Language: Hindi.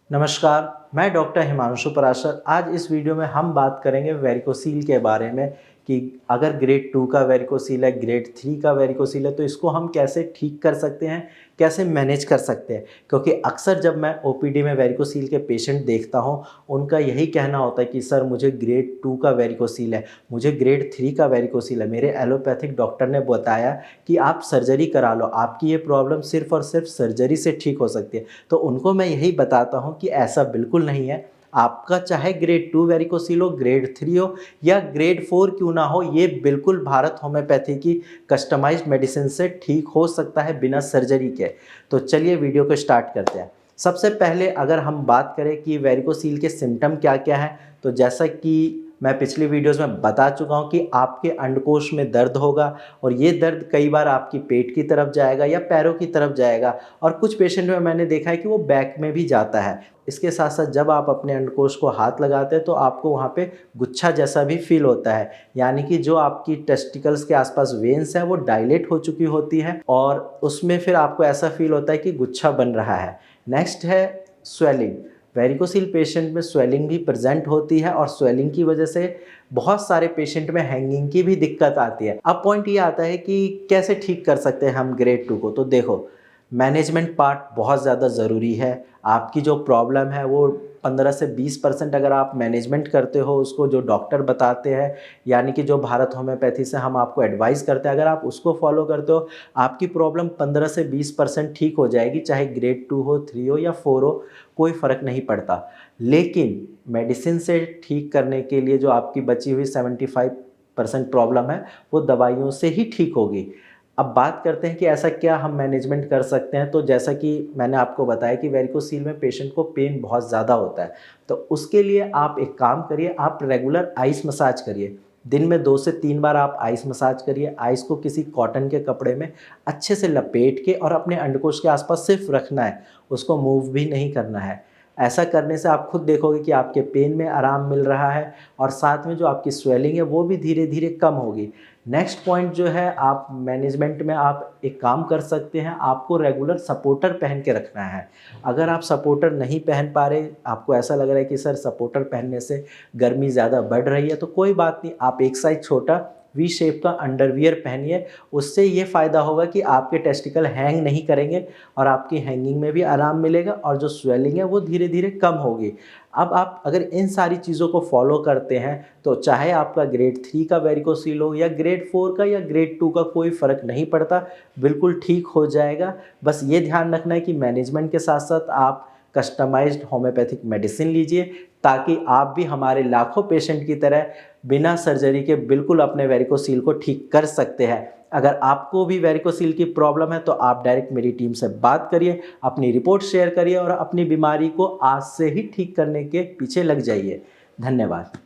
नमस्कार, मैं डॉक्टर हिमांशु पराशर। आज इस वीडियो में हम बात करेंगे वेरिकोसील के बारे में कि अगर ग्रेड 2 का वेरिकोसील है, ग्रेड 3 का वेरिकोसील है तो इसको हम कैसे ठीक कर सकते हैं, कैसे मैनेज कर सकते हैं। क्योंकि अक्सर जब मैं ओपीडी में वेरिकोसील के पेशेंट देखता हूं, उनका यही कहना होता है कि सर मुझे ग्रेड 2 का वेरिकोसील है, मुझे ग्रेड 3 का वेरिकोसील है। मेरे एलोपैथिक डॉक्टर ने बताया कि आप सर्जरी करा लो, आपकी ये प्रॉब्लम सिर्फ और सिर्फ सर्जरी से ठीक हो सकती है। तो उनको मैं यही बताता हूँ कि ऐसा बिल्कुल नहीं है। आपका चाहे ग्रेड 2 वेरिकोसील हो, ग्रेड 3 हो या ग्रेड 4 क्यों ना हो, ये बिल्कुल भारत होम्योपैथी की कस्टमाइज्ड मेडिसिन से ठीक हो सकता है बिना सर्जरी के। तो चलिए वीडियो को स्टार्ट करते हैं। सबसे पहले अगर हम बात करें कि वेरिकोसील के सिम्टम क्या-क्या हैं, तो जैसा कि मैं पिछली वीडियोज़ में बता चुका हूँ कि आपके अंडकोश में दर्द होगा और ये दर्द कई बार आपकी पेट की तरफ जाएगा या पैरों की तरफ जाएगा और कुछ पेशेंट में मैंने देखा है कि वो बैक में भी जाता है। इसके साथ-साथ जब आप अपने अंडकोश को हाथ लगाते हैं तो आपको वहाँ पे गुच्छा जैसा भी फ़ील होता है, यानी कि जो आपकी टेस्टिकल्स के आसपास वेन्स हैं वो डायलेट हो चुकी होती है और उसमें फिर आपको ऐसा फ़ील होता है कि गुच्छा बन रहा है। नेक्स्ट है स्वेलिंग। वेरिकोसील पेशेंट में स्वेलिंग भी प्रेजेंट होती है और स्वेलिंग की वजह से बहुत सारे पेशेंट में हैंगिंग की भी दिक्कत आती है। अब पॉइंट ये आता है कि कैसे ठीक कर सकते हैं हम ग्रेड 2 को। तो देखो, मैनेजमेंट पार्ट बहुत ज़्यादा ज़रूरी है। आपकी जो प्रॉब्लम है वो 15 से 20% अगर आप मैनेजमेंट करते हो उसको, जो डॉक्टर बताते हैं, यानी कि जो भारत होम्योपैथी से हम आपको एडवाइस करते हैं, अगर आप उसको फॉलो करते हो, आपकी प्रॉब्लम 15 से 20% ठीक हो जाएगी। चाहे ग्रेड 2 हो, 3 हो या 4 हो, कोई फ़र्क नहीं पड़ता। लेकिन मेडिसिन से ठीक करने के लिए जो आपकी बची हुई 75% प्रॉब्लम है वो दवाइयों से ही ठीक होगी। अब बात करते हैं कि ऐसा क्या हम मैनेजमेंट कर सकते हैं। तो जैसा कि मैंने आपको बताया कि वेरिकोसील में पेशेंट को पेन बहुत ज़्यादा होता है, तो उसके लिए आप एक काम करिए, आप रेगुलर आइस मसाज करिए। दिन में 2 से 3 बार आप आइस मसाज करिए। आइस को किसी कॉटन के कपड़े में अच्छे से लपेट के और अपने अंडकोश के आसपास सिर्फ रखना है, उसको मूव भी नहीं करना है। ऐसा करने से आप खुद देखोगे कि आपके पेन में आराम मिल रहा है और साथ में जो आपकी स्वेलिंग है वो भी धीरे धीरे कम होगी। नेक्स्ट पॉइंट जो है, आप मैनेजमेंट में आप एक काम कर सकते हैं, आपको रेगुलर सपोर्टर पहन के रखना है। अगर आप सपोर्टर नहीं पहन पा रहे, आपको ऐसा लग रहा है कि सर सपोर्टर पहनने से गर्मी ज़्यादा बढ़ रही है, तो कोई बात नहीं, आप एक साइज़ छोटा वी शेप का अंडरवियर पहनिए। उससे ये फ़ायदा होगा कि आपके टेस्टिकल हैंग नहीं करेंगे और आपकी हैंगिंग में भी आराम मिलेगा और जो स्वेलिंग है वो धीरे धीरे कम होगी। अब आप अगर इन सारी चीज़ों को फॉलो करते हैं तो चाहे आपका ग्रेड 3 का वेरिकोसील हो या ग्रेड 4 का या ग्रेड 2 का, कोई फ़र्क नहीं पड़ता, बिल्कुल ठीक हो जाएगा। बस ये ध्यान रखना है कि मैनेजमेंट के साथ साथ आप कस्टमाइज्ड होम्योपैथिक मेडिसिन लीजिए, ताकि आप भी हमारे लाखों पेशेंट की तरह बिना सर्जरी के बिल्कुल अपने वेरिकोसील को ठीक कर सकते हैं। अगर आपको भी वेरिकोसील की प्रॉब्लम है तो आप डायरेक्ट मेरी टीम से बात करिए, अपनी रिपोर्ट शेयर करिए और अपनी बीमारी को आज से ही ठीक करने के पीछे लग जाइए। धन्यवाद।